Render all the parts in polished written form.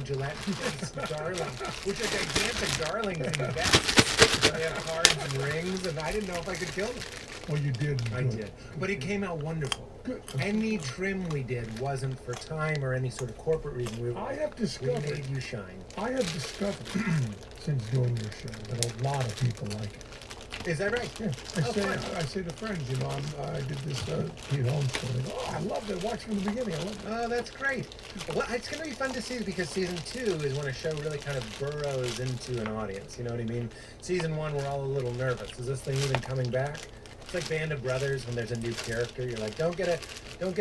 Gillette darling, which are gigantic darlings in the back. They have cards and rings, and I didn't know if I could kill them. Well, you did. I did. But it came out wonderful. Good. Any trim we did wasn't for time or any sort of corporate reason. I have We discovered. made you shine. I have discovered since doing your show that a lot of people like it. Is that right? Yeah. I say to friends, you know, I did this Pete Holmes show. They go, oh, I loved it. Watch from the beginning. I loved it. Oh, that's great. Well, it's going to be fun to see because season 2 is when a show really kind of burrows into an audience. You know what I mean? Season 1, we're all a little nervous. Is this thing even coming back? It's like Band of Brothers when there's a new character. You're like, don't get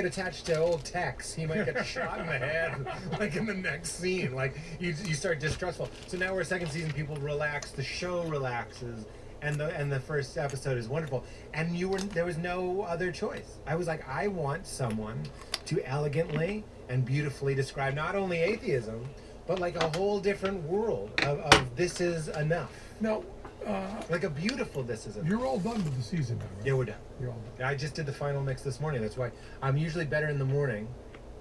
attached to old Tex. He might get shot in the head, like in the next scene. Like you start distrustful. So now we're second season. People relax. The show relaxes. And the first episode is wonderful, and there was no other choice. I was like, I want someone to elegantly and beautifully describe not only atheism, but like a whole different world of this is enough. Now, Like a beautiful this is enough. you're all done with the season now, right? Yeah, we're done. You're all done. I just did the final mix this morning. That's why I'm usually better in the morning,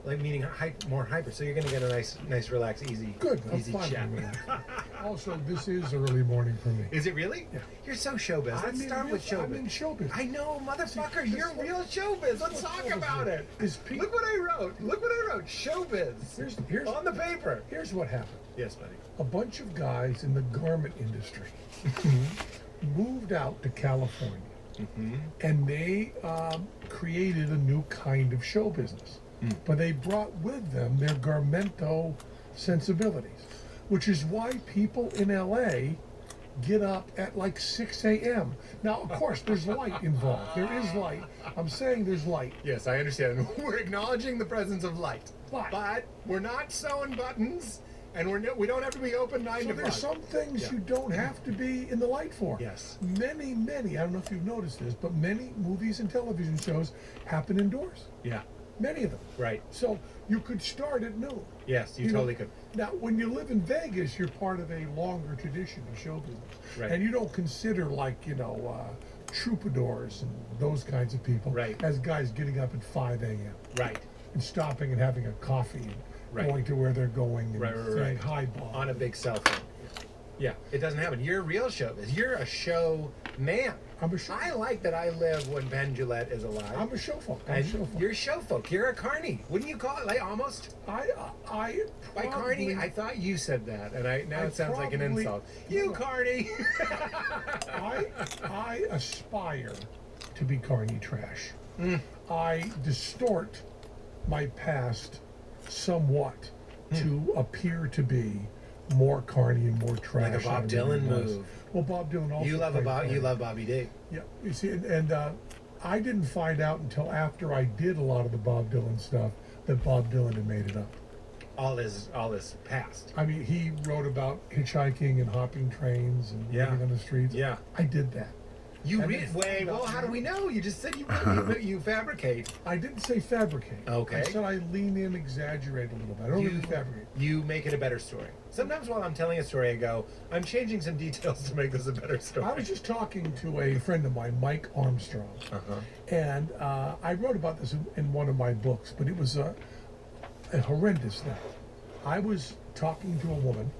like meaning more hyper. So you're gonna get a nice, relaxed, easy, Good. I'm easy fine chat. with that. Also, this is early morning for me. Is it really? Yeah. You're so showbiz. Let's start with showbiz. I'm in showbiz. I know, motherfucker. You're real showbiz. Let's talk about it. Is Pete- Look what I wrote. Showbiz. Here's on the paper. Here's what happened. Yes, buddy. A bunch of guys in the garment industry moved out to California, and they created a new kind of show business. But they brought with them their Garmento sensibilities, which is why people in LA get up at like 6 a.m. Now, of course, there's light involved. There is light. I'm saying there's light. Yes, I understand. We're acknowledging the presence of light, But we're not sewing buttons, and we don't have to be open 9 so to 5. there's some things you don't have to be in the light for. Yes. Many, I don't know if you've noticed this, but many movies and television shows happen indoors. Yeah. Many of them. Right. So you could start at noon. Yes, you know, totally could. Now, when you live in Vegas, you're part of a longer tradition of show business. Right. And you don't consider, like, troubadours and those kinds of people Right. as guys getting up at 5 a.m. Right. and stopping and having a coffee and Right. going to where they're going and Right. saying hi, Bob. On a big cell phone. Yeah, it doesn't happen. You're a real showbiz. You're a show man. I'm a show. I like that I live when Penn Jillette is alive. I'm a show folk. You're show folk. You're a carny. Wouldn't you call it like almost? I By carny, I thought you said that, and now it sounds like an probably- insult. You No. carny. I aspire to be carny trash. Mm. I distort my past somewhat to appear to be more carny and more trash. Like a Bob than I Dylan really was. move. Well, Bob Dylan also. You love played carny. you love Bobby D. Yeah, you see, and I didn't find out until after I did a lot of the Bob Dylan stuff that Bob Dylan had made it up. All is past. I mean, he wrote about hitchhiking and hopping trains and Yeah. living on the streets. Yeah. I did that. You And read. then Wait. found Well, out- how do we know? You just said you fabricate. I didn't say fabricate. Okay. I said I lean in, exaggerate a little bit. I don't even fabricate. You make it a better story. Sometimes while I'm telling a story, I go, I'm changing some details to make this a better story. I was just talking to a friend of mine, Mike Armstrong, and I wrote about this in one of my books, but it was a horrendous thing. I was talking to a woman,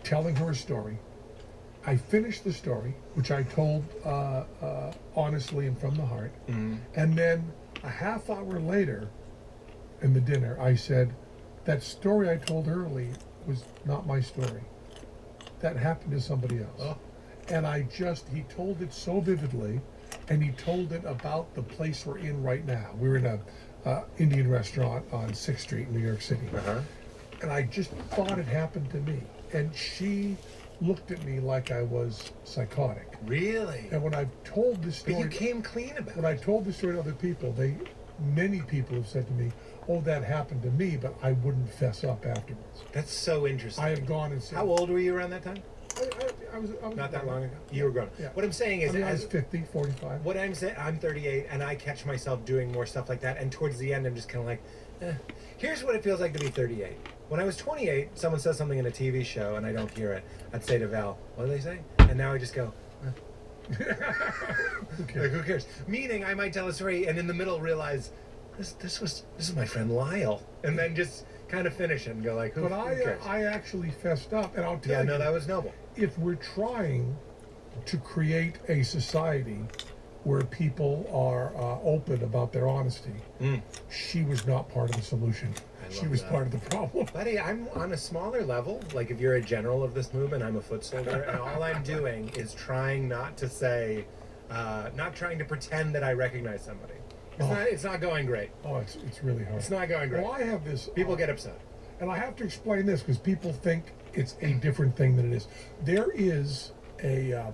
telling her a story. I finished the story, which I told honestly and from the heart, and then a half hour later in the dinner, I said, that story I told early was not my story. That happened to somebody else. Oh. And he told it so vividly, and he told it about the place we're in right now. We're in a Indian restaurant on 6th Street in New York City. And I just thought it happened to me. And she looked at me like I was psychotic. Really? And when I've told this story... But you came clean about When it. I told this story to other people, many people have said to me, oh, that happened to me, but I wouldn't fess up afterwards. That's so interesting. I have gone and said... How old were you around that time? I was Not that long ago? You were grown. Yeah. What I'm saying is... I was 50, 45. What I'm saying, I'm 38, and I catch myself doing more stuff like that, and towards the end, I'm just kind of like, Here's what it feels like to be 38. When I was 28, someone says something in a TV show, and I don't hear it. I'd say to Val, what do they say? And now I just go, Okay. like, who cares? Meaning, I might tell a story, and in the middle realize, this is my friend Lyle, and then just kind of finish it and go like, who, But who cares? I actually fessed up, and I'll tell Yeah, you. no, that was noble. If we're trying to create a society where people are open about their honesty, she was not part of the solution. She was part of the problem. Buddy, I'm on a smaller level. Like, if you're a general of this movement, I'm a foot soldier, and all I'm doing is trying not to say, not trying to pretend that I recognize somebody. It's not going great. Oh, it's really hard. It's not going great. Well, I have this. People get upset. And I have to explain this because people think it's a different thing than it is. There is a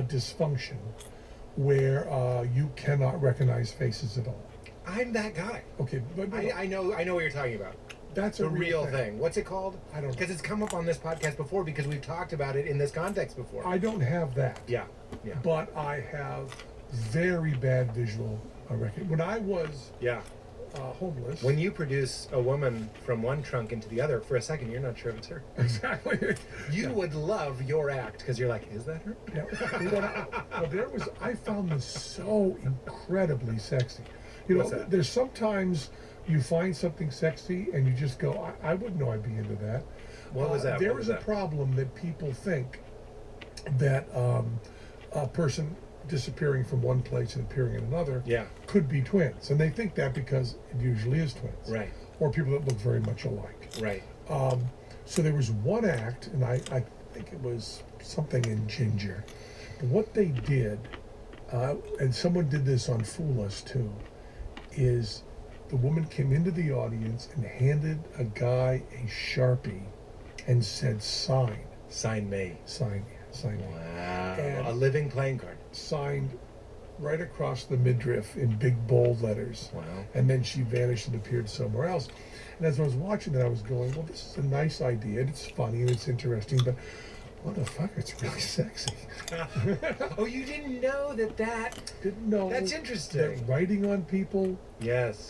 dysfunction where you cannot recognize faces at all. I'm that guy. Okay, but I know what you're talking about. That's a a real thing. What's it called? I don't know. Because it's come up on this podcast before because we've talked about it in this context before. I don't have that. Yeah. But I have very bad visual recognition. When I was homeless. When you produce a woman from one trunk into the other, for a second, you're not sure if it's her. Exactly. You would love your act because you're like, is that her? Yeah. I found this so incredibly sexy. You know, there's sometimes you find something sexy and you just go, I wouldn't know I'd be into that. What was that? There is a problem that people think that a person disappearing from one place and appearing in another could be twins. And they think that because it usually is twins. Right. Or people that look very much alike. Right. So there was one act, and I think it was something in Ginger. But what they did, and someone did this on Fool Us too, is the woman came into the audience and handed a guy a Sharpie and said, sign. Sign me. Sign me. Wow. And a living playing card. Signed right across the midriff in big bold letters. Wow. And then she vanished and appeared somewhere else. And as I was watching that, I was going, well, this is a nice idea, and it's funny, and it's interesting, but what the fuck, it's really sexy. Oh, you didn't know that? Didn't know. That's interesting. That writing on people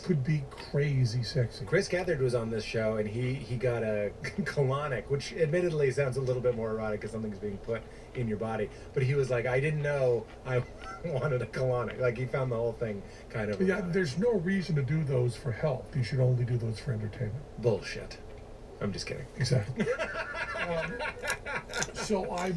could be crazy sexy. Chris Gethard was on this show, and he got a colonic, which admittedly sounds a little bit more erotic because something's being put in your body. But he was like, I didn't know I wanted a colonic. Like, he found the whole thing kind of erotic. There's no reason to do those for help. You should only do those for entertainment. Bullshit. I'm just kidding. Exactly. So I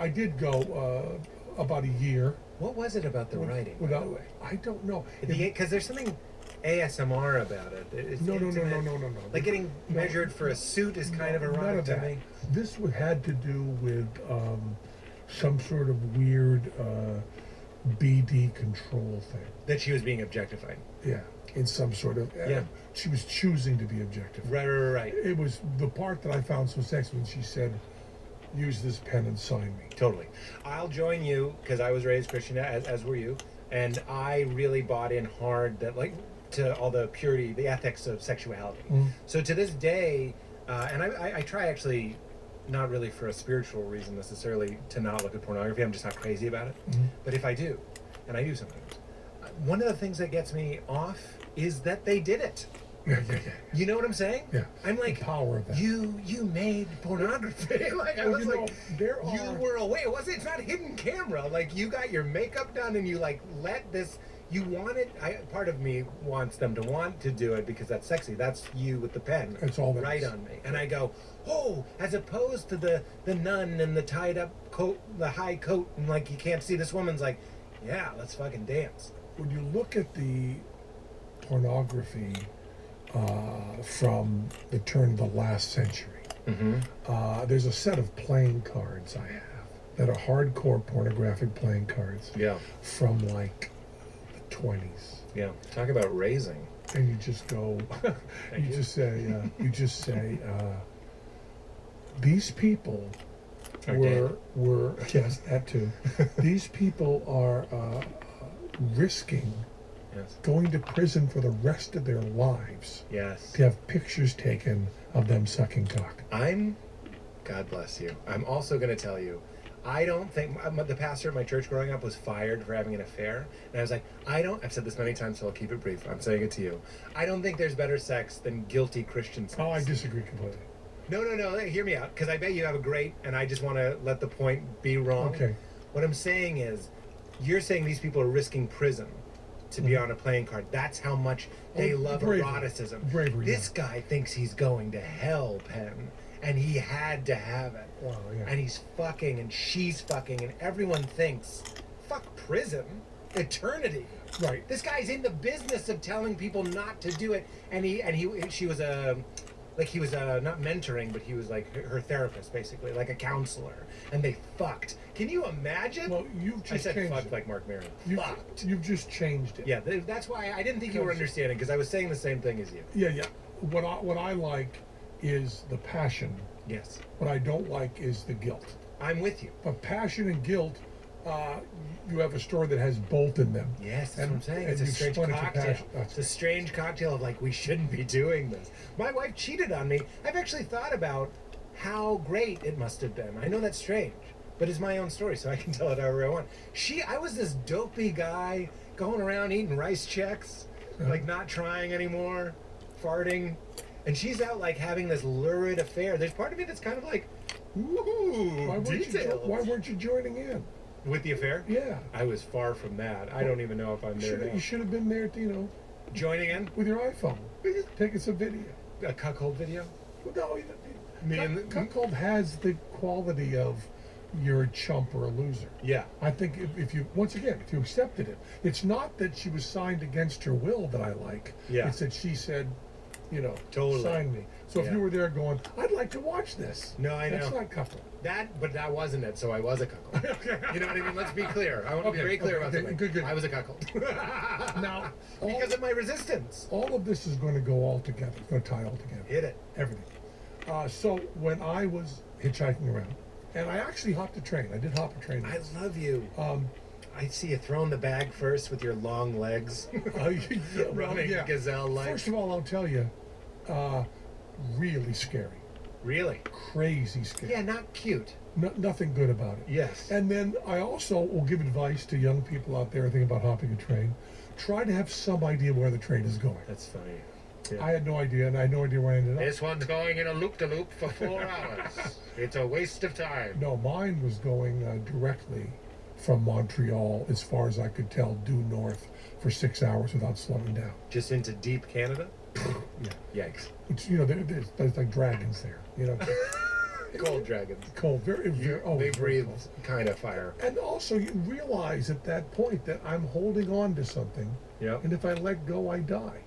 did go about a year. What was it about the writing? By the way? I don't know. Because there's something ASMR about it. It's no. Like getting measured for a suit is kind of erotic to me. This had to do with some sort of weird BD control thing. That she was being objectified. Yeah, in some sort of... She was choosing to be objectified. Right. It was the part that I found so sexy when she said, use this pen and sign me. Totally. I'll join you, because I was raised Christian, as were you, and I really bought in hard that, like, to all the purity, the ethics of sexuality. So to this day, and I try actually, not really for a spiritual reason necessarily, to not look at pornography. I'm just not crazy about it. But if I do, and I do sometimes, one of the things that gets me off is that they did it. Yeah. You know what I'm saying? Yeah. I'm like, the power of that. You made pornography. Like, I was like, you were away. It's not hidden camera. Like, you got your makeup done and you like let this. You wanted. Part of me wants them to want to do it because that's sexy. That's you with the pen. That's all. Right on me. And I go, oh, as opposed to the nun and the tied up coat, the high coat, and like you can't see this woman's like, yeah, let's fucking dance. When you look at the pornography from the turn of the last century, there's a set of playing cards I have that are hardcore pornographic playing cards. Yeah. From like the 20s. Yeah. Talk about raising. And you just go, you just say, these people were yes, that too. These people are risking going to prison for the rest of their lives. Yes. To have pictures taken of them sucking cock. God bless you. I'm also going to tell you, I don't think the pastor at my church growing up was fired for having an affair. And I was like, I've said this many times, so I'll keep it brief. I'm saying it to you. I don't think there's better sex than guilty Christian sex. Oh, I disagree completely. No. Hear me out. Because I bet you have a great, and I just want to let the point be wrong. Okay. What I'm saying is, you're saying these people are risking prison. to be on a playing card. That's how much they love eroticism. Bravery. This guy thinks he's going to hell, Penn, and he had to have it. Wow, yeah. And he's fucking, and she's fucking, and everyone thinks, fuck prison, eternity. Right. This guy's in the business of telling people not to do it, she was he was not mentoring, but he was like her therapist, basically, like a counselor, and they fucked. Can you imagine? Well, you've just I said changed fucked it. like Mark Maron. Fucked. You've just changed it. Yeah, that's why I didn't think you were understanding, because I was saying the same thing as you. Yeah. What I like is the passion. Yes. What I don't like is the guilt. I'm with you. But passion and guilt, you have a story that has both in them. Yes, that's what I'm saying. and It's a you've strange spun it to cocktail. passion. It's a strange cocktail of like, we shouldn't be doing this. My wife cheated on me. I've actually thought about how great it must have been. I know that's strange, but it's my own story, so I can tell it however I want. I was this dopey guy going around eating rice checks, like not trying anymore, farting, and she's out like having this lurid affair. There's part of me that's kind of like, ooh, details. Why weren't you joining in? With the affair? Yeah. I was far from that. I don't even know if I'm there now. You should have been there, Joining in? with your iPhone, taking some video. A cuckold video? No, cuckold Me has the quality of you're a chump or a loser. Yeah. I think if you, once again, if you accepted it, it's not that she was signed against her will that I like. Yeah. It's that she said, Totally. sign me. So if Yeah. you were there going, I'd like to watch this. No, I know. That's not cuckold. But that wasn't it, so I was a cuckold. You know what I mean? Let's be clear. I want to be very clear about something. Good. I was a cuckold. Now, Because of my resistance. all of this is going to go all together. It's going to tie all together. Hit it. Everything. So when I was hitchhiking around, and I actually hopped a train. I did hop a train. I love you. I see you throwing the bag first with your long legs. Running gazelle like. First of all, I'll tell you, really scary. Really? Crazy scary. Yeah, not cute. Nothing good about it. Yes. And then I also will give advice to young people out there thinking about hopping a train. Try to have some idea where the train is going. That's funny. Yeah. I had no idea, and I had no idea where I ended up. This one's going in a loop-de-loop for 4 hours. It's a waste of time. No, mine was going directly from Montreal, as far as I could tell, due north for 6 hours without slowing down. Just into deep Canada? Yeah. Yikes. It's, there's like dragons there, Cold dragons. Cold, very, They breathe cold. kind of fire. And also, you realize at that point that I'm holding on to something, Yep. and if I let go, I die.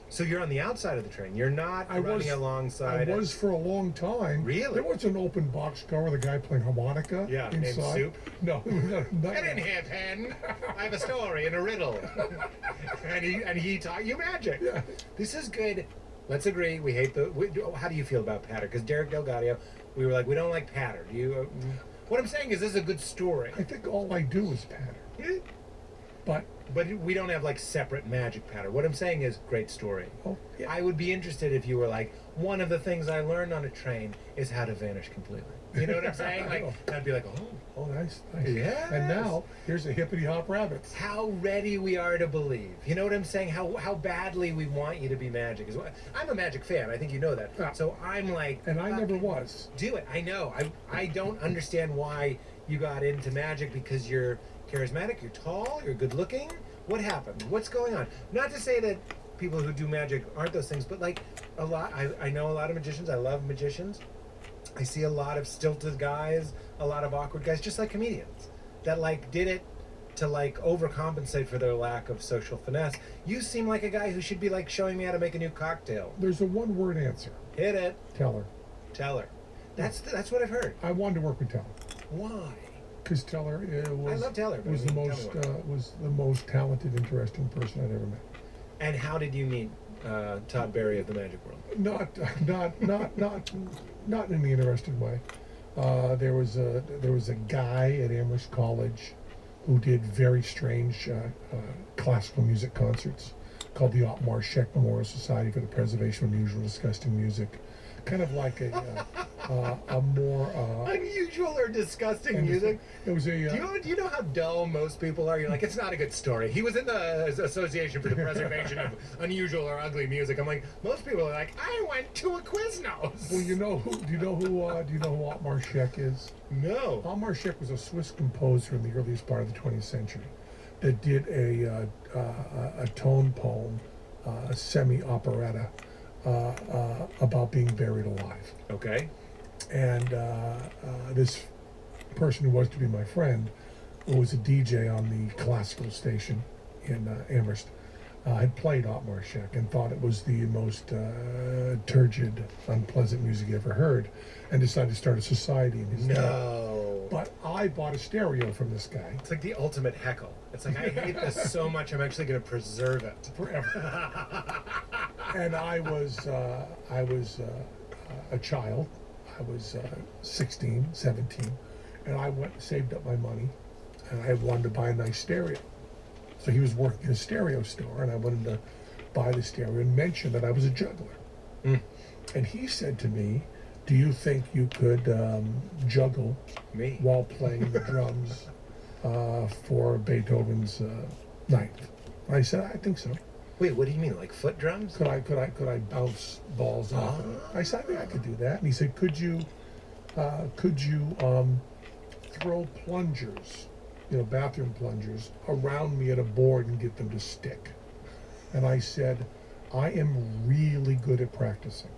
So you're on the outside of the train. You're not running alongside. I was for a long time. Really? There was an open boxcar with a guy playing harmonica. Yeah, inside. named Soup. No, not Get in here, Penn. I have a story and a riddle. and he taught you magic. Yeah. This is good. Let's agree. We hate how do you feel about patter? Because Derek Delgadio, we were like, we don't like patter. Do you? What I'm saying is, this is a good story. I think all I do is patter. But we don't have like separate magic patter. What I'm saying is, great story. oh, yeah. I would be interested if you were like, one of the things I learned on a train is how to vanish completely. You know what I'm saying? Like, I'd be like, Oh, nice. Yes. And now here's a hippity hop rabbits. how ready we are to believe. You know what I'm saying? How badly we want you to be magic. I'm a magic fan. I think you know that. Yeah. So I'm like, And I never was. do it. I know. I don't understand why you got into magic, because you're charismatic, you're tall, you're good looking. What happened? What's going on? Not to say that people who do magic aren't those things, but like a lot, I know a lot of magicians. I love magicians. I see a lot of stilted guys, a lot of awkward guys, just like comedians, that like did it to like overcompensate for their lack of social finesse. You seem like a guy who should be like showing me how to make a new cocktail. There's a one-word answer. Hit it. Teller. Teller. That's what I've heard. I wanted to work with Teller. Why? Because Teller was, I love Teller, but was I the mean, most tell me why. was the most talented, interesting person I'd ever met. And how did you meet Todd Berry of the Magic World? Not in the interesting way. There was a guy at Amherst College who did very strange classical music concerts called the Otmar Scheck Memorial Society for the Preservation of Unusual Disgusting Music. Kind of like a more unusual or disgusting music. It was a. Do you know how dull most people are? You're like, it's not a good story. He was in the Association for the Preservation of Unusual or Ugly Music. I'm like, most people are like, I went to a Quiznos. Well, do you know who Otmar Scheck is? No. Otmar Scheck was a Swiss composer in the earliest part of the 20th century. that did a tone poem, a semi-operetta, about being buried alive. Okay. And this person who was to be my friend, who was a DJ on the classical station in Amherst, had played Otmarshek and thought it was the most turgid, unpleasant music he ever heard, and decided to start a society in his name. No. But I bought a stereo from this guy. It's like the ultimate heckle. It's like, I hate this so much, I'm actually going to preserve it. Forever. And I was a child. I was 16, 17, and I went and saved up my money, and I wanted to buy a nice stereo. So he was working in a stereo store, and I wanted to buy the stereo and mention that I was a juggler. And he said to me, do you think you could juggle Me? while playing the drums for Beethoven's Ninth? I said, I think so. Wait, what do you mean, like foot drums? Could I bounce balls off of it? I said, I think I could do that. And he said, could you throw plungers, bathroom plungers, around me at a board and get them to stick? And I said, I am really good at practicing.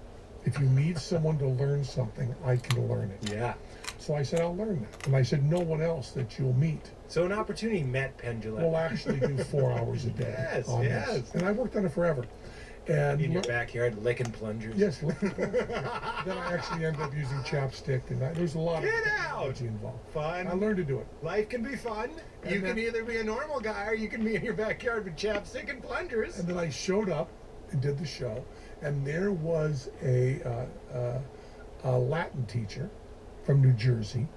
If you need someone to learn something, I can learn it. Yeah. So I said, I'll learn that. And I said, no one else that you'll meet So an opportunity met Penn, Jillette. will actually do 4 hours a day. Yes, on yes. this. And I worked on it forever. And In your backyard, licking plungers. yes, then I actually ended up using chapstick, and there's a lot Get of out! technology involved. Fun. I learned to do it. Life can be fun. And You then- can either be a normal guy or you can be in your backyard with chapstick and plungers. And then I showed up and did the show, and there was a Latin teacher from New Jersey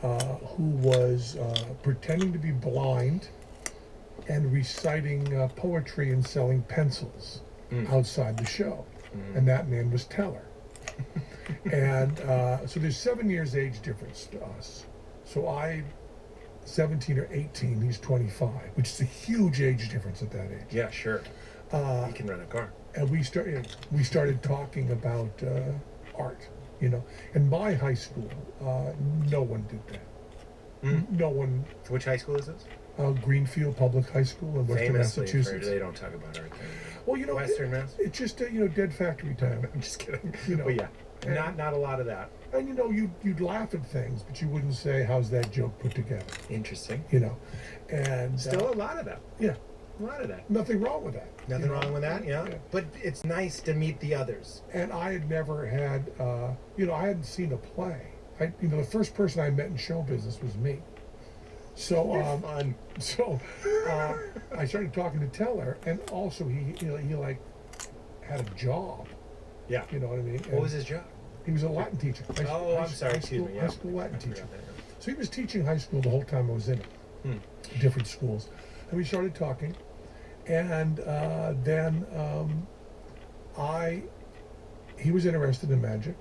who was pretending to be blind and reciting poetry and selling pencils outside the show. And that man was Teller. And so there's 7 years age difference to us. So I 17 or 18, he's 25, which is a huge age difference at that age. Yeah, sure. You can run a car. And we started talking about art, In my high school, no one did that. No one. Which high school is this? Greenfield Public High School in Western Famously, Massachusetts. they don't talk about art there. Well, Western Mass? it's just dead factory town. I'm just kidding. You know, But yeah, and- not a lot of that. And you'd laugh at things, but you wouldn't say, "How's that joke put together?" Interesting. And Still a lot of that. yeah, A lot of that. nothing wrong with that. Nothing wrong with that, yeah. Yeah. But it's nice to meet the others. And I had never had, I hadn't seen a play. The first person I met in show business was me. So, You're fun. so I started talking to Teller, and also he like had a job. Yeah. You know what I mean? What was his job? He was a Latin teacher. I'm sorry. Excuse me. Yeah. High school Latin I forgot teacher. that. So he was teaching high school the whole time I was in it, different schools, and we started talking, and then he was interested in magic.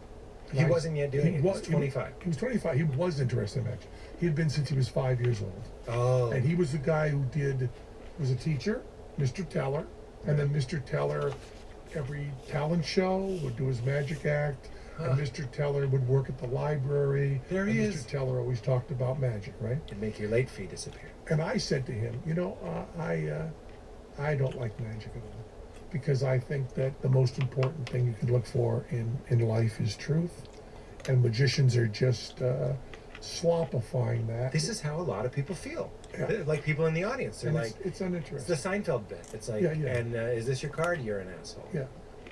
He wasn't yet doing it. He was 25. He was 25. He was interested in magic. He had been since he was 5 years old. Oh. And he was the guy who was a teacher, Mr. Teller, and then Mr. Teller, every talent show, would do his magic act, and Mr. Teller would work at the library. There he and is. Mr. Teller always talked about magic, right? It'd make your late fee disappear. And I said to him, I don't like magic at all, because I think that the most important thing you can look for in life is truth, and magicians are just slopifying that. This is how a lot of people feel. Yeah. They're like people in the audience. They're And like, it's it's uninteresting. the Seinfeld bit. It's like, Yeah, yeah. and is this your card? You're an asshole. Yeah.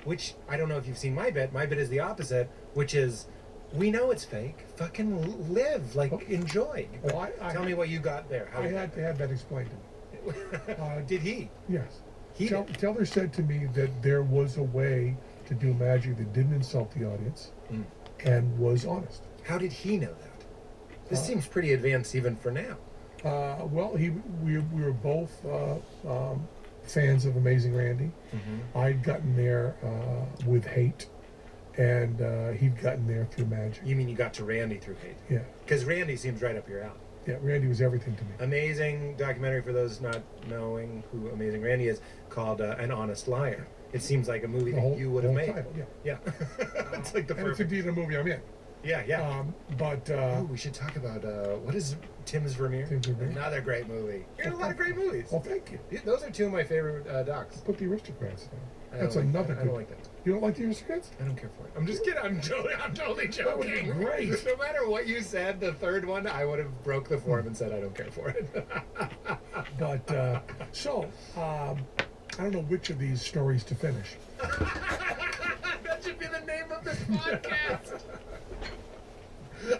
Which, I don't know if you've seen my bit. My bit is the opposite, which is, we know it's fake. Fucking live. Like, enjoy. Well, Tell me what you got there. How I did had to have that explained to me. Did he? Yes. He did. Teller said to me that there was a way to do magic that didn't insult the audience and was honest. How did he know that? This seems pretty advanced even for now. Well, we were both fans of Amazing Randy. I'd gotten there with hate, and he'd gotten there through magic. You mean you got to Randy through hate? Yeah. Because Randy seems right up your alley. Yeah, Randy was everything to me. Amazing documentary for those not knowing who Amazing Randy is, called An Honest Liar. It seems like a movie The that whole- you would have whole made. title, yeah. Yeah. It's like the And it's perfect. indeed a movie I'm in. Yeah. But Ooh, we should talk about what is Tim's Vermeer? Tim's Vermeer. Another great movie. You're in a lot of great movies. well, thank you. Those are two of my favorite docs. Put the Aristocrats down. I That's don't like another that. I good. don't like that. You don't like the Aristocrats? I don't care for it. I'm just kidding. I'm totally joking. That would be great. No matter what you said, the third one, I would have broke the form and said I don't care for it. But I don't know which of these stories to finish. That should be the name of this podcast.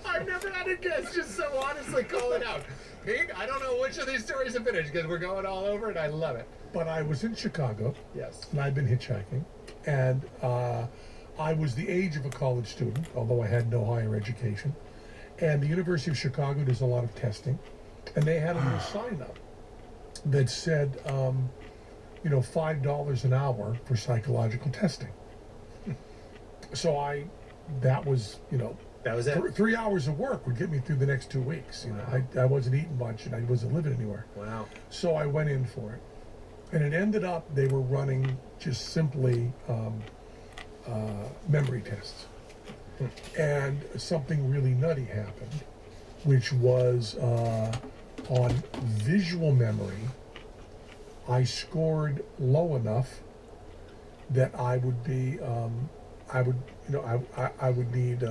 I've never had a guest just so honestly call it out. Pete, I don't know which of these stories to finish because we're going all over and I love it. But I was in Chicago. Yes. And I'd been hitchhiking. And I was the age of a college student, although I had no higher education. And the University of Chicago does a lot of testing. And they had a little sign up that said, $5 an hour for psychological testing. So that was That was it. 3 hours of work would get me through the next 2 weeks. I wasn't eating much and I wasn't living anywhere. Wow. So I went in for it. And it ended up they were running just simply memory tests. And something really nutty happened, which was on visual memory, I scored low enough that I would be, I would need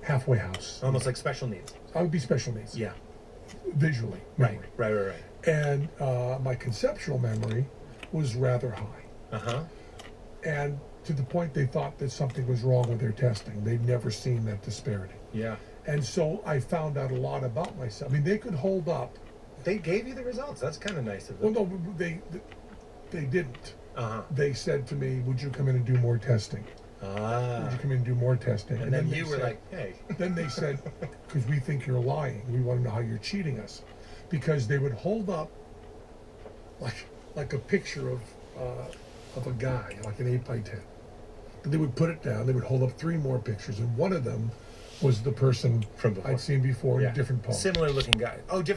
halfway house. Almost like special needs. I would be special needs. Yeah. Visually. Memory. Right. And my conceptual memory was rather high. Uh-huh. And to the point they thought that something was wrong with their testing. They'd never seen that disparity. Yeah. And so I found out a lot about myself. I mean, they could hold up. They gave you the results. That's kind of nice of them. Well, no, they didn't. Uh-huh. They said to me, would you come in and do more testing? Ah. Would you come in and do more testing? And then they you were said, like, hey. Then they said, because we think you're lying. We want to know how you're cheating us. Because they would hold up like a picture of a guy, like an 8x10. They would put it down. They would hold up 3 more pictures, and one of them was the person From before. I'd seen before in a different pose. Similar looking guy. Oh, different.